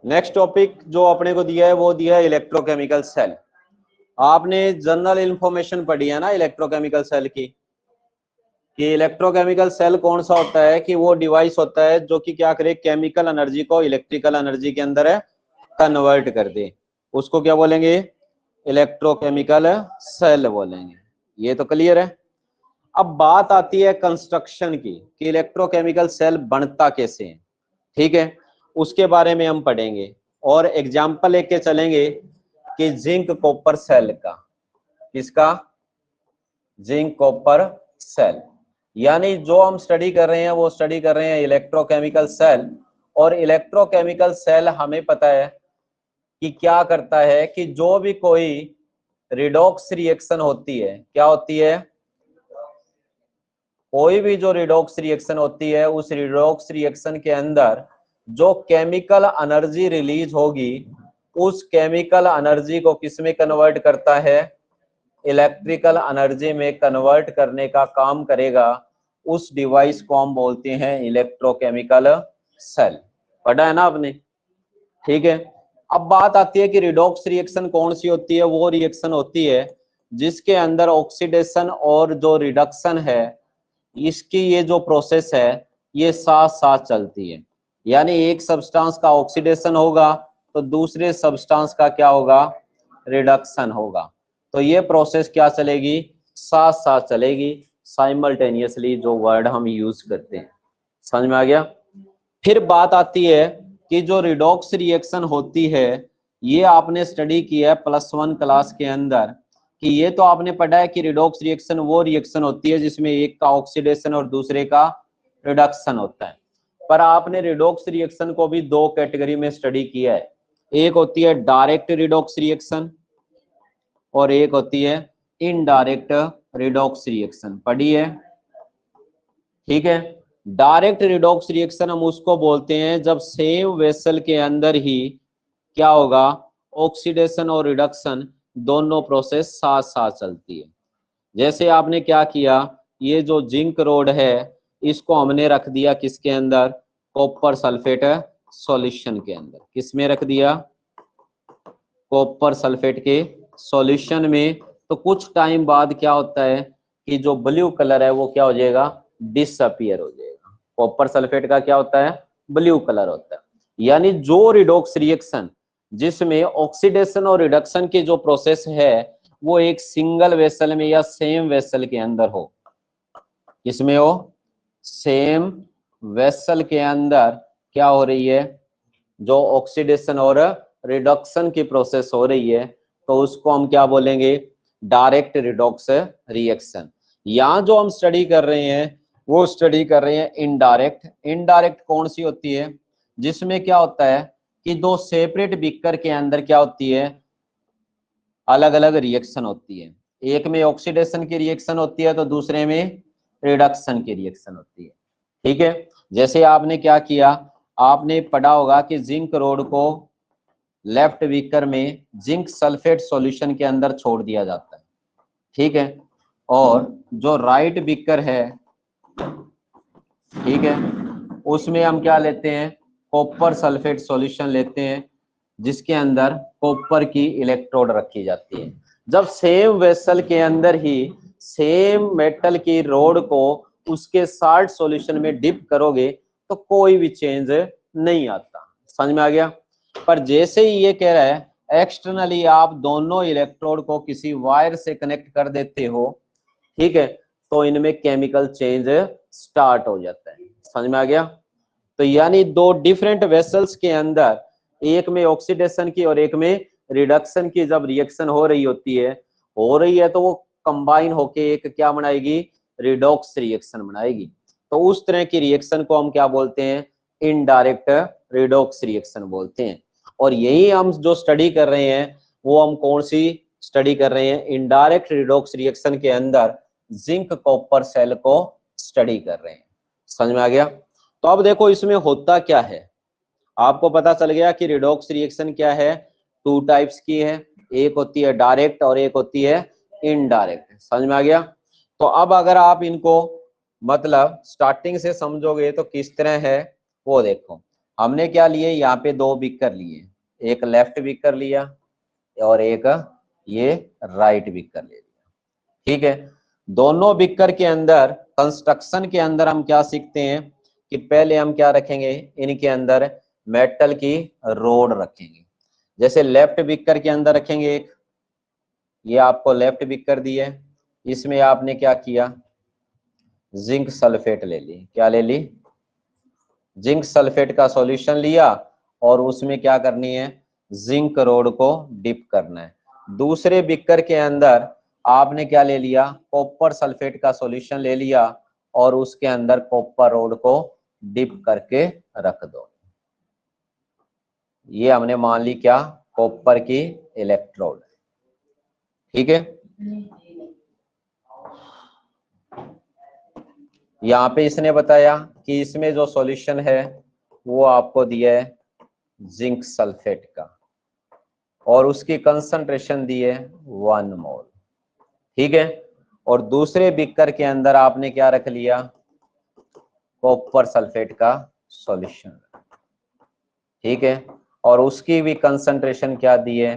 Next topic जो अपने को दिया है वो दिया है इलेक्ट्रोकेमिकल सेल। आपने जनरल इंफॉर्मेशन पढ़ी है ना इलेक्ट्रोकेमिकल सेल की, कि इलेक्ट्रोकेमिकल सेल कौन सा होता है, कि वो डिवाइस होता है जो कि क्या करे, केमिकल एनर्जी को इलेक्ट्रिकल एनर्जी के अंदर है कन्वर्ट कर दे। उसको क्या बोलेंगे, इलेक्ट्रोकेमिकल सेल बोलेंगे। ये तो क्लियर है। अब बात आती है कंस्ट्रक्शन की, कि इलेक्ट्रोकेमिकल सेल बनता कैसे है। ठीक है, उसके बारे में हम पढ़ेंगे और एग्जाम्पल लेके चलेंगे कि जिंक कॉपर सेल का। किसका? Zinc copper cell. यानी जो हम स्टडी कर रहे हैं वो स्टडी कर रहे हैं इलेक्ट्रोकेमिकल सेल। और इलेक्ट्रोकेमिकल सेल हमें पता है कि क्या करता है, कि जो भी कोई रिडॉक्स रिएक्शन होती है, क्या होती है, कोई भी जो रिडॉक्स रिएक्शन होती है, उस रिडॉक्स रिएक्शन के अंदर जो केमिकल एनर्जी रिलीज होगी, उस केमिकल एनर्जी को किस में कन्वर्ट करता है, इलेक्ट्रिकल एनर्जी में कन्वर्ट करने का काम करेगा। उस डिवाइस को हम बोलते हैं इलेक्ट्रोकेमिकल सेल। पढ़ा है ना आपने? ठीक है। अब बात आती है कि रिडॉक्स रिएक्शन कौन सी होती है। वो रिएक्शन होती है जिसके अंदर ऑक्सीडेशन और जो रिडक्शन है, इसकी ये जो प्रोसेस है ये साथ साथ चलती है। यानी एक सब्सटेंस का ऑक्सीडेशन होगा तो दूसरे सब्सटेंस का क्या होगा, रिडक्शन होगा। तो ये प्रोसेस क्या चलेगी, साथ साथ चलेगी, साइमल्टेनियसली, जो वर्ड हम यूज करते हैं। समझ में आ गया? फिर बात आती है कि जो रिडॉक्स रिएक्शन होती है, ये आपने स्टडी किया है +1 क्लास के अंदर, कि ये तो आपने पढ़ा है कि रिडॉक्स रिएक्शन वो रिएक्शन होती है जिसमें एक का ऑक्सीडेशन और दूसरे का रिडक्शन होता है। पर आपने रिडॉक्स रिएक्शन को भी दो कैटेगरी में स्टडी किया है। एक होती है डायरेक्ट रिडॉक्स रिएक्शन और एक होती है इनडायरेक्ट रिडॉक्स रिएक्शन। पढ़ी है? ठीक है। डायरेक्ट रिडॉक्स रिएक्शन हम उसको बोलते हैं जब सेम वेसल के अंदर ही क्या होगा, ऑक्सीडेशन और रिडक्शन दोनों प्रोसेस साथ साथ चलती है। जैसे आपने क्या किया, ये जो जिंक रोड है इसको हमने रख दिया किसके अंदर, कॉपर सल्फेट सॉल्यूशन के अंदर। किस में रख दिया, कॉपर सल्फेट के सॉल्यूशन में। तो कुछ टाइम बाद क्या होता है कि जो ब्लू कलर है वो क्या हो जाएगा, डिसअपियर हो जाएगा। कॉपर सल्फेट का क्या होता है, ब्लू कलर होता है। यानी जो रिडॉक्स रिएक्शन जिसमें ऑक्सीडेशन और रिडक्शन की जो प्रोसेस है वो एक सिंगल वेसल में या सेम वेसल के अंदर हो, इसमें हो सेम वेसल के अंदर क्या हो रही है, जो ऑक्सीडेशन और रिडक्शन की प्रोसेस हो रही है, तो उसको हम क्या बोलेंगे, डायरेक्ट रिडॉक्स रिएक्शन। यहां जो हम स्टडी कर रहे हैं वो स्टडी कर रहे हैं इनडायरेक्ट। इनडायरेक्ट कौन सी होती है, जिसमें क्या होता है कि दो सेपरेट बीकर के अंदर क्या होती है, अलग अलग रिएक्शन होती है। एक में ऑक्सीडेशन की रिएक्शन होती है तो दूसरे में रिडक्शन की रिएक्शन होती है। ठीक है। जैसे आपने क्या किया, आपने पढ़ा होगा कि जिंक रोड को लेफ्ट बीकर में जिंक सल्फेट सॉल्यूशन के अंदर छोड़ दिया जाता है। ठीक है। और जो राइट बीकर है, ठीक है, उसमें हम क्या लेते हैं, कॉपर सल्फेट सॉल्यूशन लेते हैं जिसके अंदर कॉपर की इलेक्ट्रोड रखी जाती है। जब सेम वेसल के अंदर ही सेम मेटल की रोड को उसके साल्ट सॉल्यूशन में डिप करोगे तो कोई भी चेंज नहीं आता। समझ में आ गया? पर जैसे ही ये कह रहा है एक्सटर्नली आप दोनों इलेक्ट्रोड को किसी वायर से कनेक्ट कर देते हो, ठीक है, तो इनमें केमिकल चेंज स्टार्ट हो जाता है। समझ में आ गया? तो यानी दो डिफरेंट वेसल्स के अंदर, एक में ऑक्सीडेशन की और एक में रिडक्शन की जब रिएक्शन हो रही है तो वो कंबाइन होके एक क्या बनाएगी, रिडॉक्स रिएक्शन बनाएगी। तो उस तरह की रिएक्शन को हम क्या बोलते हैं, इनडायरेक्ट रिडॉक्स रिएक्शन बोलते हैं। और यही हम जो स्टडी कर रहे हैं वो हम कौन सी स्टडी कर रहे हैं, इनडायरेक्ट रिडॉक्स रिएक्शन के अंदर जिंक कॉपर सेल को स्टडी कर रहे हैं। समझ में आ गया? तो अब देखो इसमें होता क्या है, आपको पता चल गया कि रिडॉक्स रिएक्शन क्या है, 2 टाइप्स की है, एक होती है डायरेक्ट और एक होती है इनडायरेक्ट। समझ में आ गया? तो अब अगर आप इनको मतलब स्टार्टिंग से समझोगे तो किस तरह है वो देखो। हमने क्या लिए, यहाँ पे दो बीकर लिए, एक लेफ्ट बीकर लिया और एक ये राइट बीकर ले लिया। ठीक है, दोनों बीकर के अंदर कंस्ट्रक्शन के अंदर हम क्या सीखते हैं कि पहले हम क्या रखेंगे, इनके अंदर मेटल की रोड रखेंगे। जैसे लेफ्ट बीकर के अंदर रखेंगे एक, ये आपको लेफ्ट बीकर दी है, इसमें आपने क्या किया, जिंक सल्फेट ले ली। क्या ले ली, जिंक सल्फेट का सॉल्यूशन लिया और उसमें क्या करनी है, जिंक रोड को डिप करना है। दूसरे बीकर के अंदर आपने क्या ले लिया, कॉपर सल्फेट का सॉल्यूशन ले लिया और उसके अंदर कॉपर रोड को डिप करके रख दो। ये हमने मान ली क्या, कॉपर की इलेक्ट्रोड। ठीक है, यहाँ पे इसने बताया कि इसमें जो सॉल्यूशन है वो आपको दिया है जिंक सल्फेट का और उसकी कंसंट्रेशन दी है 1 मोल। ठीक है, और दूसरे बीकर के अंदर आपने क्या रख लिया, कॉपर सल्फेट का सॉल्यूशन। ठीक है, और उसकी भी कंसंट्रेशन क्या दी है,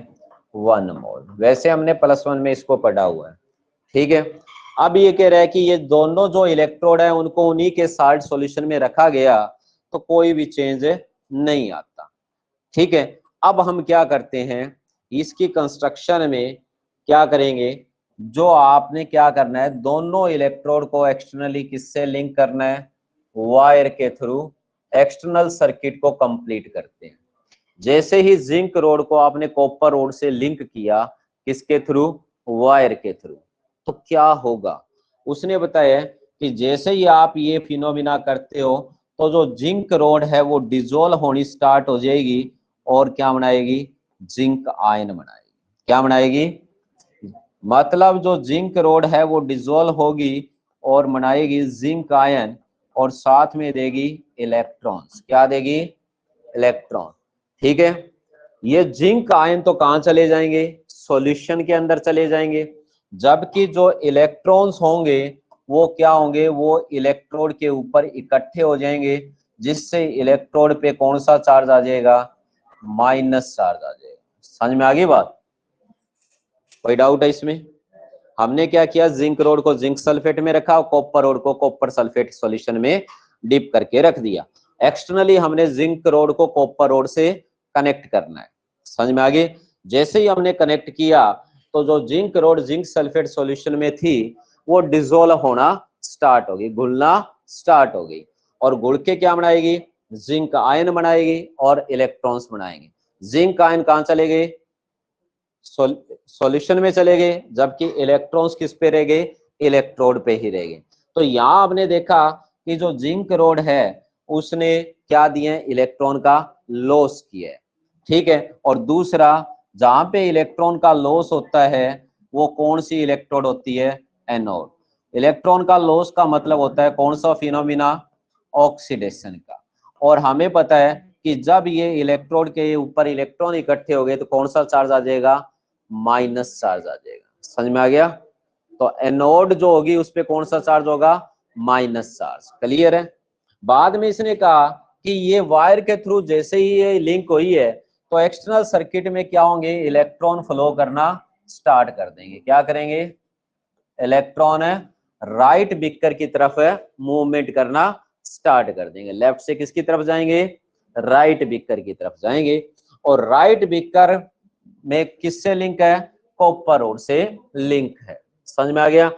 1 मोल। वैसे हमने +1 में इसको पढ़ा हुआ है। ठीक है, अब ये कह रहा है कि ये दोनों जो इलेक्ट्रोड है उनको उन्हीं के साल्ट सॉल्यूशन में रखा गया तो कोई भी चेंज नहीं आता। ठीक है, अब हम क्या करते हैं, इसकी कंस्ट्रक्शन में क्या करेंगे, जो आपने क्या करना है, दोनों इलेक्ट्रोड को एक्सटर्नली किससे लिंक करना है, वायर के थ्रू एक्सटर्नल सर्किट को कंप्लीट करते हैं। जैसे ही जिंक रोड को आपने कॉपर रोड से लिंक किया, किसके थ्रू, वायर के थ्रू, तो क्या होगा, उसने बताया कि जैसे ही आप ये फिनोमिना करते हो तो जो जिंक रोड है वो डिजोल्व होनी स्टार्ट हो जाएगी और क्या बनाएगी, जिंक आयन बनाएगी। क्या बनाएगी, मतलब जो जिंक रोड है वो डिजोल्व होगी और बनाएगी जिंक आयन और साथ में देगी इलेक्ट्रॉन्स। क्या देगी, इलेक्ट्रॉन। ठीक है, ये जिंक आयन तो कहां चले जाएंगे, सॉल्यूशन के अंदर चले जाएंगे, जबकि जो इलेक्ट्रॉन्स होंगे वो क्या होंगे, वो इलेक्ट्रोड के ऊपर इकट्ठे हो जाएंगे, जिससे इलेक्ट्रोड पे कौन सा चार्ज आ जाएगा, माइनस चार्ज आ जाएगा। समझ में आ गई बात, कोई डाउट है इसमें? हमने क्या किया, जिंक रोड को जिंक सल्फेट में रखा और कॉपर रोड को कॉपर सल्फेट सॉल्यूशन में डिप करके रख दिया। एक्सटर्नली हमने जिंक रोड को कॉपर रोड से कनेक्ट करना है। समझ में आ गई? जैसे ही हमने कनेक्ट किया तो जो zinc road zinc sulphate solution में थी वो डिसोल्व होना स्टार्ट होगी, घुलना स्टार्ट हो गई और घुल के क्या बनाएगी, जिंक आयन बनाएगी और इलेक्ट्रॉन्स बनाएंगे। जिंक आयन कहां चले गए, सॉल्यूशन में चले गए, जबकि इलेक्ट्रॉन्स किस पे रह गए, इलेक्ट्रोड पे ही रह गए। तो यहां आपने देखा कि जो जिंक रोड है उसने क्या दिए, इलेक्ट्रॉन का लॉस किया है। ठीक है, और दूसरा जहां पे इलेक्ट्रॉन का लॉस होता है वो कौन सी इलेक्ट्रोड होती है, एनोड। इलेक्ट्रॉन का लॉस का मतलब होता है कौन सा फिनोमिना, ऑक्सीडेशन का। और हमें पता है कि जब ये इलेक्ट्रोड के ऊपर इलेक्ट्रॉन इकट्ठे हो गए तो कौन सा चार्ज आ जाएगा, माइनस चार्ज आ जाएगा। समझ में आ गया? तो एनोड जो होगी उस पे कौन सा चार्ज होगा, माइनस चार्ज। क्लियर है? बाद में इसने कहा कि ये वायर के थ्रू जैसे ही ये लिंक हुई है तो एक्सटर्नल सर्किट में क्या होंगे, इलेक्ट्रॉन फ्लो करना स्टार्ट कर देंगे। क्या करेंगे, इलेक्ट्रॉन राइट बीकर की तरफ मूवमेंट करना स्टार्ट कर देंगे। लेफ्ट से किसकी तरफ जाएंगे, राइट बीकर की तरफ जाएंगे। और राइट बीकर में किससे लिंक है, कॉपर रोड से लिंक है। समझ में आ गया?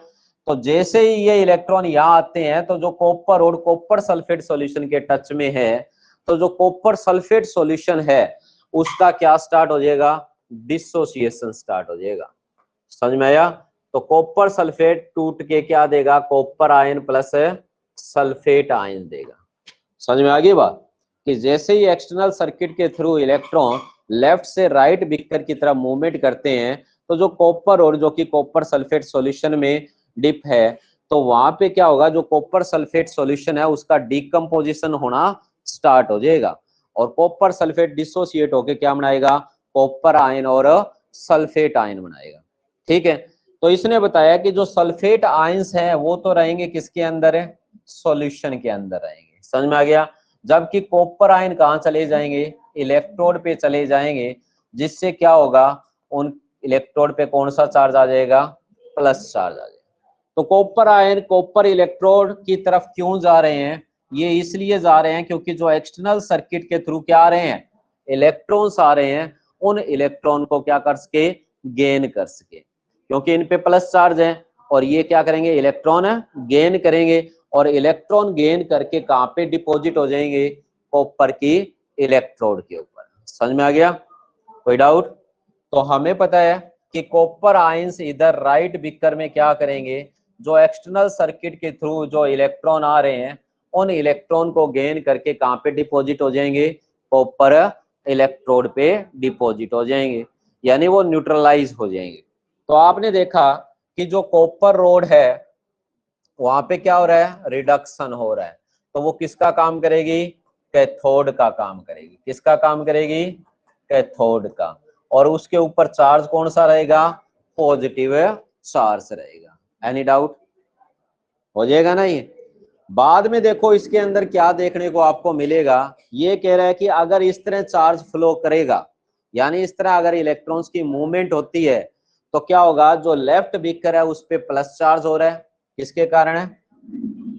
तो जैसे ही ये इलेक्ट्रॉन यहाँ आते हैं तो जो copper road copper sulphate solution के टच में है तो जो कॉपर सल्फेट सॉल्यूशन है उसका क्या स्टार्ट हो जाएगा, डिसोसिएशन स्टार्ट हो जाएगा। समझ में आया? तो कॉपर सल्फेट टूट के क्या देगा, copper ion plus sulphate ion देगा। समझ में आ गई बात? कि जैसे ही एक्सटर्नल सर्किट के थ्रू इलेक्ट्रॉन लेफ्ट से राइट बीकर की तरफ मूवमेंट करते हैं तो जो कॉपर और जो कि कॉपर सल्फेट सॉल्यूशन में डिप है तो वहां पे क्या होगा, जो कॉपर सल्फेट सॉल्यूशन है उसका डिकम्पोजिशन होना स्टार्ट हो जाएगा और कॉपर सल्फेट डिसोसिएट होकर क्या बनाएगा, कॉपर आयन और सल्फेट आयन बनाएगा। ठीक है, तो इसने बताया कि जो सल्फेट आयंस हैं वो तो रहेंगे किसके अंदर है, सॉल्यूशन के अंदर रहेंगे। समझ में आ गया? जबकि कॉपर आयन कहाँ चले जाएंगे, इलेक्ट्रोड पे चले जाएंगे, जिससे क्या होगा, उन इलेक्ट्रोड पे कौन सा चार्ज आ जाएगा, प्लस चार्ज आ जाएगा। तो कॉपर आयन कॉपर इलेक्ट्रोड की तरफ क्यों जा रहे हैं, ये इसलिए जा रहे हैं क्योंकि जो एक्सटर्नल सर्किट के थ्रू क्या आ रहे हैं, इलेक्ट्रॉन्स आ रहे हैं, उन इलेक्ट्रॉन को क्या कर सके, गेन कर सके, क्योंकि इन पे प्लस चार्ज है और ये क्या करेंगे, इलेक्ट्रॉन गेन करेंगे और इलेक्ट्रॉन गेन करके कहाँ पे डिपॉजिट हो जाएंगे, कॉपर की इलेक्ट्रोड के ऊपर। समझ में आ गया, कोई डाउट? तो हमें पता है कि कॉपर आयंस इधर राइट बीकर में क्या करेंगे, जो एक्सटर्नल सर्किट के थ्रू जो इलेक्ट्रॉन आ रहे हैं, उन इलेक्ट्रॉन को गेन करके कहाँ पे डिपॉजिट हो जाएंगे, कॉपर इलेक्ट्रोड पे डिपॉजिट हो जाएंगे, यानी वो न्यूट्रलाइज हो जाएंगे। तो आपने देखा कि जो कॉपर रोड है वहां पे क्या हो रहा है, रिडक्शन हो रहा है, तो वो किसका काम करेगी, कैथोड का काम करेगी। किसका काम करेगी, कैथोड का। और उसके ऊपर चार्ज कौन सा रहेगा, पॉजिटिव चार्ज रहेगा। Any doubt? हो जाएगा ना ये। बाद में देखो इसके अंदर क्या देखने को आपको मिलेगा, ये कह रहा है कि अगर इस तरह चार्ज फ्लो करेगा, यानी इस तरह अगर इलेक्ट्रॉन्स की मूवमेंट होती है, तो क्या होगा, जो लेफ्ट बीकर है उस पे प्लस चार्ज हो रहा है, किसके कारण है,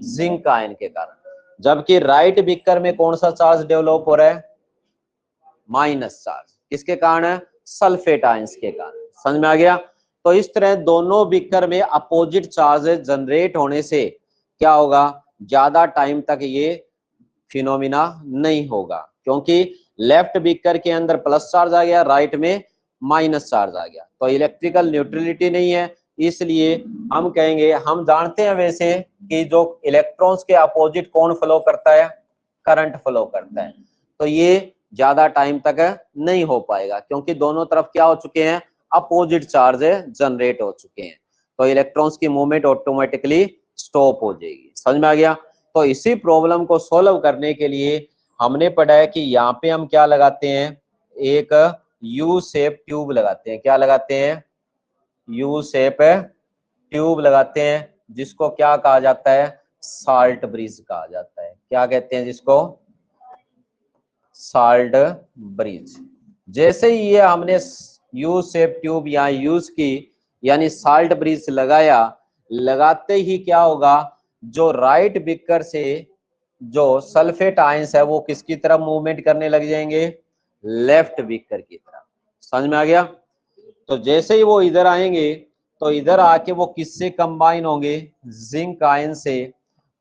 जिंक आयन के कारण, जबकि राइट बीकर में कौन सा चार्ज डेवलप हो रहा है, माइनस चार्ज, किसके कारण है, सल्फेट आयंस के कारण। समझ में आ गया? तो इस तरह दोनों बीकर में अपोजिट चार्ज जनरेट होने से क्या होगा, ज्यादा टाइम तक ये फिनोमिना नहीं होगा, क्योंकि लेफ्ट बीकर के अंदर प्लस चार्ज आ गया, राइट में माइनस चार्ज आ गया, तो इलेक्ट्रिकल न्यूट्रलिटी नहीं है। इसलिए हम कहेंगे, हम जानते हैं वैसे कि जो इलेक्ट्रॉन्स के अपोजिट कौन फ्लो करता है, करंट फ्लो करता है, तो ये ज्यादा टाइम तक नहीं हो पाएगा, क्योंकि दोनों तरफ क्या हो चुके हैं, अपोजिट चार्ज जनरेट हो चुके हैं, तो इलेक्ट्रॉन्स की मूवमेंट ऑटोमेटिकली स्टॉप हो जाएगी। समझ में आ गया? तो इसी प्रॉब्लम को सॉल्व करने के लिए हमने पढ़ा है कि यहाँ पे हम क्या लगाते हैं, एक यू शेप ट्यूब लगाते हैं। क्या लगाते हैं, यू शेप ट्यूब लगाते हैं, जिसको क्या कहा जाता है, साल्ट ब्रिज कहा जाता है। क्या कहते हैं जिसको, साल्ट ब्रिज। जैसे ही ये हमने यू शेप ट्यूब यहाँ यूज की, यानी साल्ट ब्रिज लगाया, लगाते ही क्या होगा, जो राइट बीकर से जो सल्फेट आयंस है वो किसकी तरफ मूवमेंट करने लग जाएंगे, लेफ्ट बीकर की तरफ। समझ में आ गया? तो जैसे ही वो इधर आएंगे, तो इधर आके वो किससे कंबाइन होंगे, जिंक आयन से,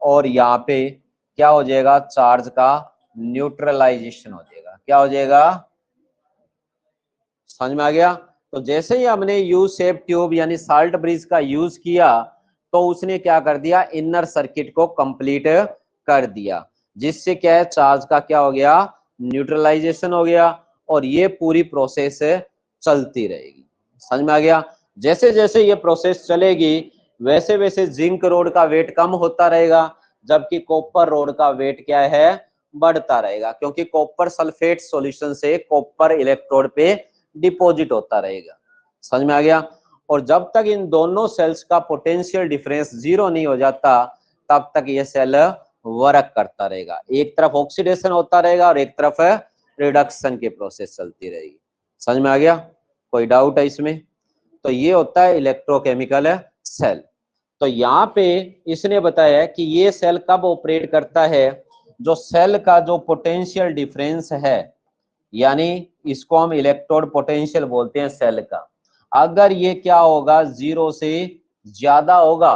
और यहाँ पे क्या हो जाएगा, चार्ज का न्यूट्रलाइजेशन हो जाएगा। क्या हो जाएगा, समझ में आ गया? तो जैसे ही हमने यू शेप ट्यूब यानी साल्ट ब्रिज का यूज किया, तो उसने क्या कर दिया, इनर सर्किट को कंप्लीट कर दिया, जिससे क्या है, चार्ज का क्या हो गया, न्यूट्रलाइजेशन हो गया, और ये पूरी प्रोसेस चलती रहेगी। समझ में आ गया? जैसे जैसे ये प्रोसेस चलेगी, वैसे वैसे जिंक रोड का वेट कम होता रहेगा, जबकि कॉपर रोड का वेट क्या है, बढ़ता रहेगा, क्योंकि कॉपर सल्फेट सॉल्यूशन से कॉपर इलेक्ट्रोड पे डिपॉजिट होता रहेगा। समझ में आ गया? और जब तक इन दोनों सेल्स का पोटेंशियल डिफरेंस जीरो नहीं हो जाता, तब तक ये सेल वर्क करता रहेगा। एक तरफ ऑक्सीडेशन होता रहेगा और एक तरफ रिडक्शन की प्रोसेस चलती रहेगी। समझ में आ गया? कोई डाउट है इसमें? तो ये होता है इलेक्ट्रोकेमिकल सेल। तो यहाँ पे इसने बताया कि ये सेल कब ऑपरेट करता है, जो सेल का जो पोटेंशियल डिफरेंस है, यानी इसको हम इलेक्ट्रोड पोटेंशियल बोलते हैं सेल का, अगर ये क्या होगा, जीरो से ज्यादा होगा,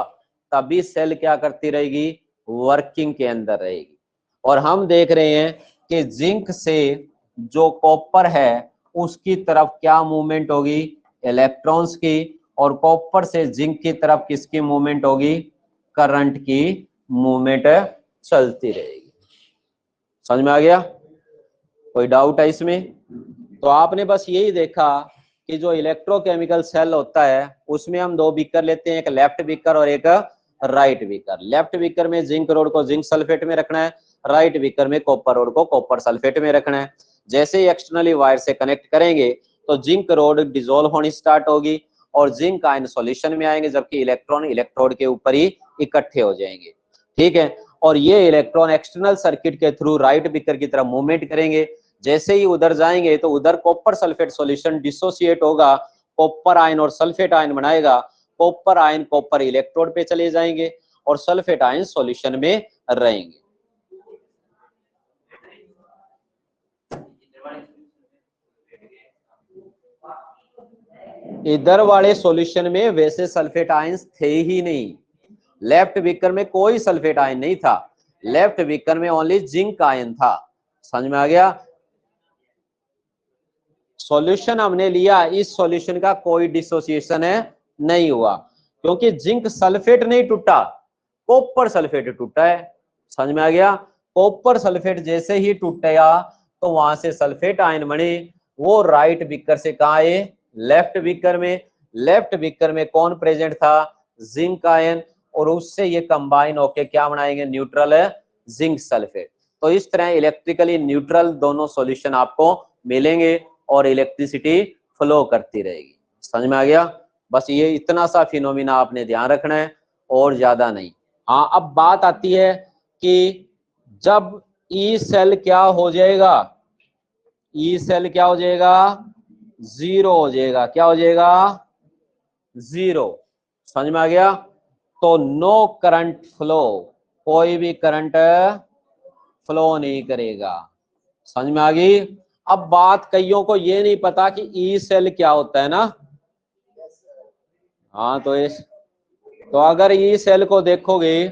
तभी सेल क्या करती रहेगी, वर्किंग के अंदर रहेगी। और हम देख रहे हैं कि जिंक से जो कॉपर है उसकी तरफ क्या मूवमेंट होगी, इलेक्ट्रॉन्स की, और कॉपर से जिंक की तरफ किसकी मूवमेंट होगी, करंट की मूवमेंट चलती रहेगी। समझ में आ गया? कोई डाउट है इसमें? तो आपने बस यही देखा कि जो इलेक्ट्रोकेमिकल सेल होता है उसमें हम दो बीकर लेते हैं, एक लेफ्ट बीकर और एक राइट बीकर। लेफ्ट बीकर में जिंक रोड को जिंक सल्फेट में रखना है, राइट बीकर में कॉपर रोड को कॉपर सल्फेट में रखना है। जैसे ही एक्सटर्नली वायर से कनेक्ट करेंगे तो जिंक रोड डिसॉल्व होनी स्टार्ट होगी और जिंक आयन सॉल्यूशन में आएंगे, जबकि इलेक्ट्रॉन इलेक्ट्रोड के ऊपर ही इकट्ठे हो जाएंगे। ठीक है? और ये इलेक्ट्रॉन एक्सटर्नल सर्किट के थ्रू राइट बीकर की तरफ मूवमेंट करेंगे। जैसे ही उधर जाएंगे तो उधर कॉपर सल्फेट सॉल्यूशन डिसोसिएट होगा, कॉपर आयन और सल्फेट आयन बनाएगा। कॉपर आयन कॉपर इलेक्ट्रोड पे चले जाएंगे और सल्फेट आयन सॉल्यूशन में रहेंगे। इधर वाले सॉल्यूशन में वैसे सल्फेट आयंस थे ही नहीं, लेफ्ट बीकर में कोई सल्फेट आयन नहीं था, लेफ्ट बीकर में ओनली जिंक आयन था। समझ में आ गया? सॉल्यूशन हमने लिया, इस सॉल्यूशन का कोई डिसोसिएशन है नहीं हुआ, क्योंकि जिंक सल्फेट नहीं टूटा, कॉपर सल्फेट टूटा है। समझ में आ गया? कॉपर सल्फेट जैसे ही टूटेगा तो वहां से सल्फेट आयन बने, वो राइट बीकर से कहा आए, लेफ्ट बीकर में। लेफ्ट बीकर में कौन प्रेजेंट था? जिंक आयन, और उससे ये कंबाइन होके क्या बनाएंगे? न्यूट्रल है जिंक सल्फेट। तो इस तरह इलेक्ट्रिकली न्यूट्रल दोनों सॉल्यूशन आपको मिलेंगे और इलेक्ट्रिसिटी फ्लो करती रहेगी। समझ में आ गया? बस ये इतना सा फिनोमिना आपने ध्यान रखना है और ज्यादा नहीं। हाँ, अब बात आती है कि जब ई सेल क्या हो जाएगा? ई सेल क्या हो जाएगा? जीरो हो जाएगा। क्या हो जाएगा? जीरो। समझ में आ गया? तो नो करंट फ्लो, कोई भी करंट फ्लो नहीं करेगा। समझ में आ गई? अब बात कईयों को ये नहीं पता कि ई सेल क्या होता है ना। हाँ, तो अगर ई सेल को देखोगे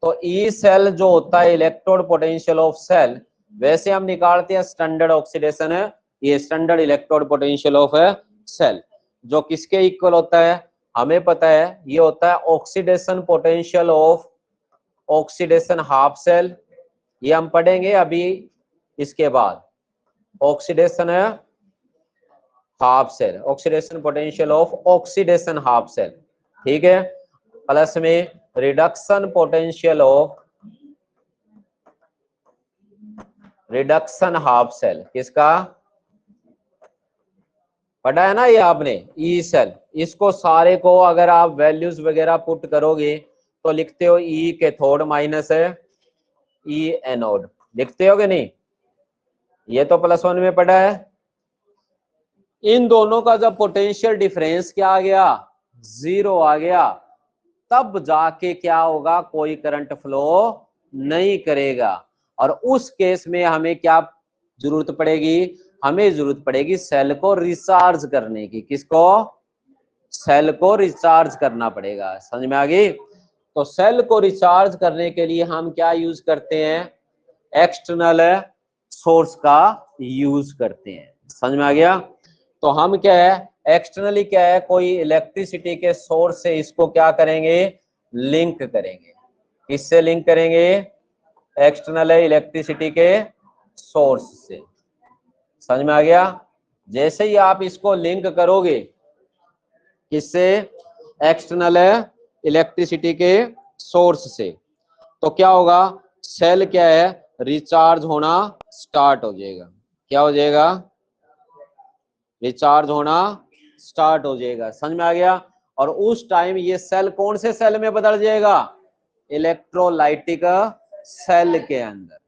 तो ई सेल जो होता है इलेक्ट्रोड पोटेंशियल ऑफ सेल, वैसे हम निकालते हैं स्टैंडर्ड ऑक्सीडेशन है, ये standard electrode potential of cell जो किसके इक्वल होता है हमें पता है, ये होता है oxidation potential of oxidation half cell. ये हम पढ़ेंगे अभी इसके बाद। ऑक्सीडेशन है half cell, oxidation potential of oxidation half cell, ठीक है। प्लस में reduction potential of reduction half cell, किसका पढ़ा है ना ये आपने? E cell. इसको सारे को अगर आप वैल्यूज वगैरह पुट करोगे तो लिखते हो ई कैथोड माइनस है ई एनोड, लिखते हो कि नहीं? ये तो +1 में पढ़ा है। इन दोनों का जब पोटेंशियल डिफरेंस क्या आ गया? जीरो आ गया, तब जाके क्या होगा? कोई करंट फ्लो नहीं करेगा। और उस केस में हमें क्या जरूरत पड़ेगी? हमें जरूरत पड़ेगी सेल को रिचार्ज करने की। किसको? सेल को रिचार्ज करना पड़ेगा। समझ में आ गई? तो सेल को रिचार्ज करने के लिए हम क्या यूज करते हैं? एक्सटर्नल सोर्स का यूज करते हैं। समझ में आ गया? तो हम क्या है, एक्सटर्नली क्या है, कोई इलेक्ट्रिसिटी के सोर्स से इसको क्या करेंगे? लिंक करेंगे। किससे लिंक करेंगे? एक्सटर्नल इलेक्ट्रिसिटी के सोर्स से। समझ में आ गया? जैसे ही आप इसको लिंक करोगे किससे? एक्सटर्नल इलेक्ट्रिसिटी के सोर्स से, तो क्या होगा? सेल क्या है? रिचार्ज होना स्टार्ट हो जाएगा। क्या हो जाएगा? रिचार्ज होना स्टार्ट हो जाएगा। समझ में आ गया? और उस टाइम ये सेल कौन से सेल में बदल जाएगा? इलेक्ट्रोलाइटिक सेल के अंदर।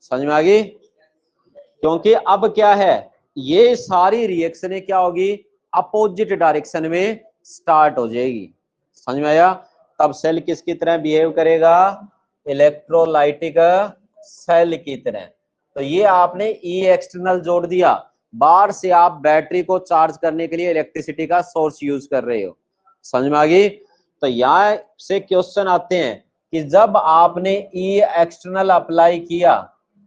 समझ में आ गई? क्योंकि अब क्या है, ये सारी रिएक्शनें क्या होगी? अपोजिट डायरेक्शन में स्टार्ट हो जाएगी। समझ में आया? तब सेल किसकी तरह बिहेव करेगा? इलेक्ट्रोलाइटिक सेल की तरह। तो ये आपने ई एक्सटर्नल जोड़ दिया, बाहर से आप बैटरी को चार्ज करने के लिए इलेक्ट्रिसिटी का सोर्स यूज कर रहे हो। समझ में आ गई? तो यहाँ से क्वेश्चन आते हैं कि जब आपने ई एक्सटर्नल अप्लाई किया,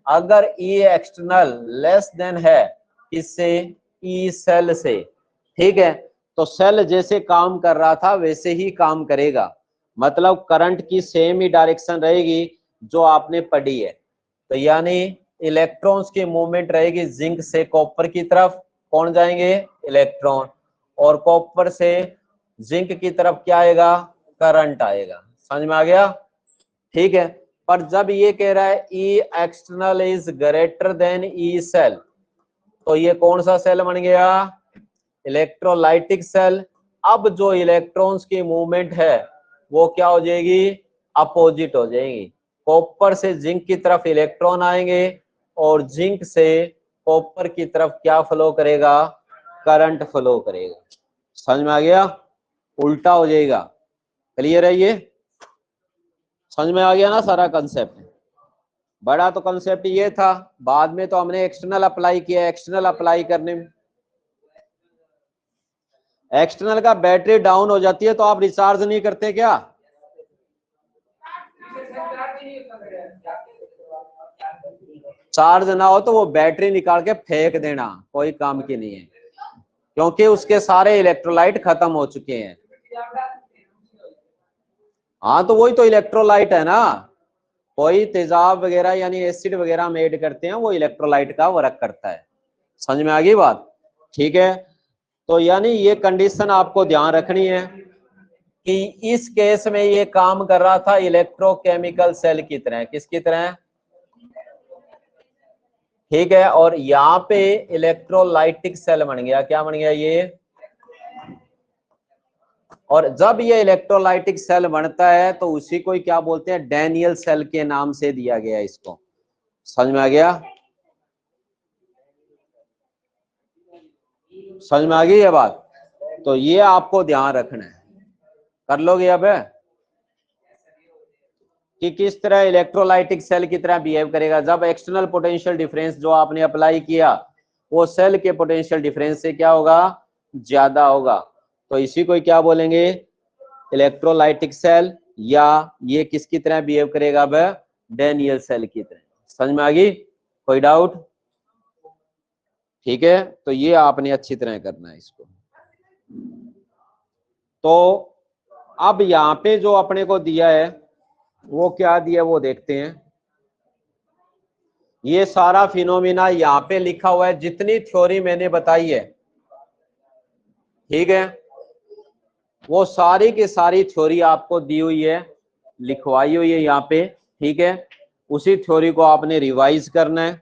अगर ई एक्सटर्नल लेस देन है किससे? ई सेल से, ठीक है, तो सेल जैसे काम कर रहा था वैसे ही काम करेगा, मतलब करंट की सेम ही डायरेक्शन रहेगी जो आपने पढ़ी है। तो यानी इलेक्ट्रॉन्स की मूवमेंट रहेगी जिंक से कॉपर की तरफ, कौन जाएंगे? इलेक्ट्रॉन। और कॉपर से जिंक की तरफ क्या आएगा? करंट आएगा। समझ में आ गया? ठीक है। पर जब ये कह रहा है E external is greater than E cell, तो ये कौन सा सेल बन गया? Electrolytic cell. अब जो इलेक्ट्रॉन्स की मूवमेंट है वो क्या हो जाएगी? अपोजिट हो जाएगी। कॉपर से जिंक की तरफ इलेक्ट्रॉन आएंगे और जिंक से कॉपर की तरफ क्या फ्लो करेगा, करंट फ्लो करेगा। समझ में आ गया, उल्टा हो जाएगा। क्लियर है, ये समझ में आ गया ना सारा कंसेप्ट। बड़ा तो कंसेप्ट ये था, बाद में तो हमने एक्सटर्नल अप्लाई किया। एक्सटर्नल अप्लाई करने में एक्सटर्नल का बैटरी डाउन हो जाती है तो आप रिचार्ज नहीं करते क्या? चार्ज ना हो तो वो बैटरी निकाल के फेंक देना, कोई काम की नहीं है, क्योंकि उसके सारे इलेक्ट्रोलाइट खत्म हो चुके हैं। हाँ तो वही तो इलेक्ट्रोलाइट है ना, कोई तेजाब वगैरह यानी एसिड वगैरह में ऐड करते हैं, वो इलेक्ट्रोलाइट का वर्क करता है। समझ में आ गई बात? ठीक है, तो यानी ये कंडीशन आपको ध्यान रखनी है कि इस केस में ये काम कर रहा था इलेक्ट्रोकेमिकल सेल की तरह। किसकी तरह? ठीक है, और यहाँ पे इलेक्ट्रोलाइटिक सेल बन गया। क्या बन गया ये? और जब ये इलेक्ट्रोलाइटिक सेल बनता है तो उसी को क्या बोलते हैं? डैनियल सेल के नाम से दिया गया इसको। समझ में आ गया? समझ में आ गई ये बात? तो ये आपको ध्यान रखना है। कर लोगे अब कि किस तरह इलेक्ट्रोलाइटिक सेल की तरह बिहेव करेगा जब एक्सटर्नल पोटेंशियल डिफरेंस जो आपने अप्लाई किया वो सेल के पोटेंशियल डिफरेंस से क्या होगा? ज्यादा होगा। तो इसी को क्या बोलेंगे? Electrolytic cell. या ये किसकी तरह बिहेव करेगा? अब डैनियल सेल की तरह। समझ में आ गई? कोई डाउट? ठीक है, तो ये आपने अच्छी तरह करना है इसको। तो अब यहाँ पे जो अपने को दिया है वो क्या दिया वो देखते हैं। ये सारा फिनोमिना यहाँ पे लिखा हुआ है, जितनी थ्योरी मैंने बताई है, ठीक है, वो सारी की सारी थ्योरी आपको दी हुई है, लिखवाई हुई है यहाँ पे। ठीक है, उसी थ्योरी को आपने रिवाइज करना है।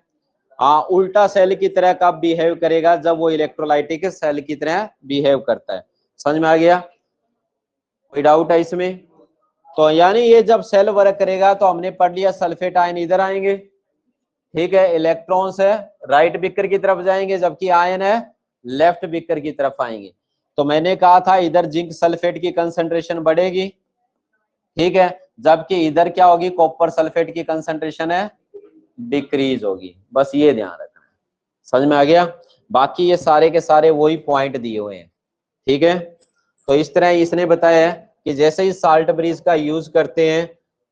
हाँ, उल्टा सेल की तरह कब बिहेव करेगा? जब वो इलेक्ट्रोलाइटिक सेल की तरह बिहेव करता है। समझ में आ गया? कोई डाउट है इसमें? तो यानी ये जब सेल वर्क करेगा तो हमने पढ़ लिया सल्फेट आयन इधर आएंगे, ठीक है, इलेक्ट्रॉन्स है राइट बिकर की तरफ जाएंगे, जबकि आयन है लेफ्ट बिकर की तरफ आएंगे। तो मैंने कहा था इधर जिंक सल्फेट की कंसंट्रेशन बढ़ेगी, ठीक है, जबकि इधर क्या होगी? कॉपर सल्फेट की कंसंट्रेशन है डिक्रीज होगी। बस ये ध्यान रखना है। समझ में आ गया? बाकी ये सारे के सारे वही पॉइंट दिए हुए हैं। ठीक है, तो इस तरह इसने बताया है कि जैसे ही साल्ट ब्रिज का यूज करते हैं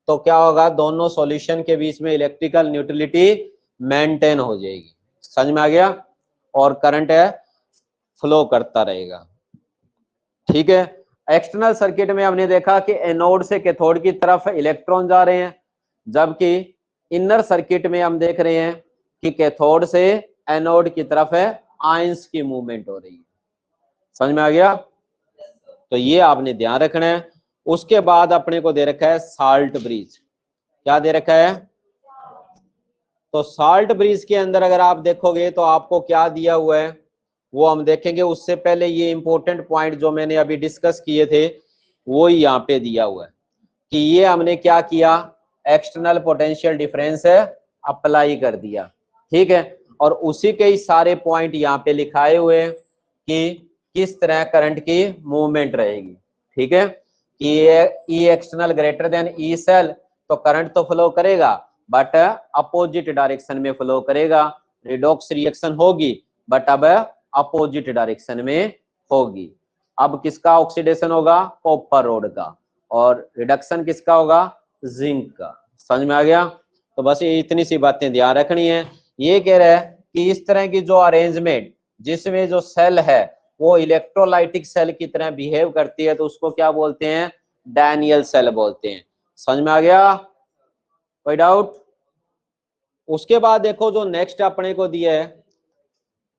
तो क्या होगा? दोनों सॉल्यूशन के बीच में इलेक्ट्रिकल न्यूट्रलिटी मेंटेन हो जाएगी। समझ में आ गया? और करंट है फ्लो करता रहेगा। ठीक है, एक्सटर्नल सर्किट में हमने देखा कि एनोड से कैथोड की तरफ इलेक्ट्रॉन जा रहे हैं, जबकि इनर सर्किट में हम देख रहे हैं कि कैथोड से एनोड की तरफ है आयंस की मूवमेंट हो रही है। समझ में आ गया? तो ये आपने ध्यान रखना है। उसके बाद अपने को दे रखा है साल्ट ब्रिज। क्या दे रखा है? तो साल्ट ब्रिज के अंदर अगर आप देखोगे तो आपको क्या दिया हुआ है वो हम देखेंगे। उससे पहले ये इंपॉर्टेंट पॉइंट जो मैंने अभी डिस्कस किए थे वो ही यहाँ पे दिया हुआ है कि ये हमने क्या किया? एक्सटर्नल पोटेंशियल डिफरेंस अप्लाई कर दिया। ठीक है, और उसी के ही सारे पॉइंट यहाँ पे लिखाए हुए हैं कि किस तरह करंट की मूवमेंट रहेगी। ठीक है, कि E external greater than E cell, तो करंट तो फ्लो करेगा बट अपोजिट डायरेक्शन में फ्लो करेगा। रिडॉक्स रिएक्शन होगी बट अब अपोजिट डायरेक्शन में होगी। अब किसका ऑक्सीडेशन होगा? कॉपर रोड का। और रिडक्शन किसका होगा? जिंक का। समझ में आ गया? तो बस ये इतनी सी बातें ध्यान रखनी है। ये कह रहा है कि इस तरह की जो अरेंजमेंट जिसमें जो सेल है वो इलेक्ट्रोलाइटिक सेल की तरह बिहेव करती है तो उसको क्या बोलते हैं? डैनियल सेल बोलते हैं। समझ में आ गया? कोई डाउट? उसके बाद देखो जो नेक्स्ट अपने को दिया है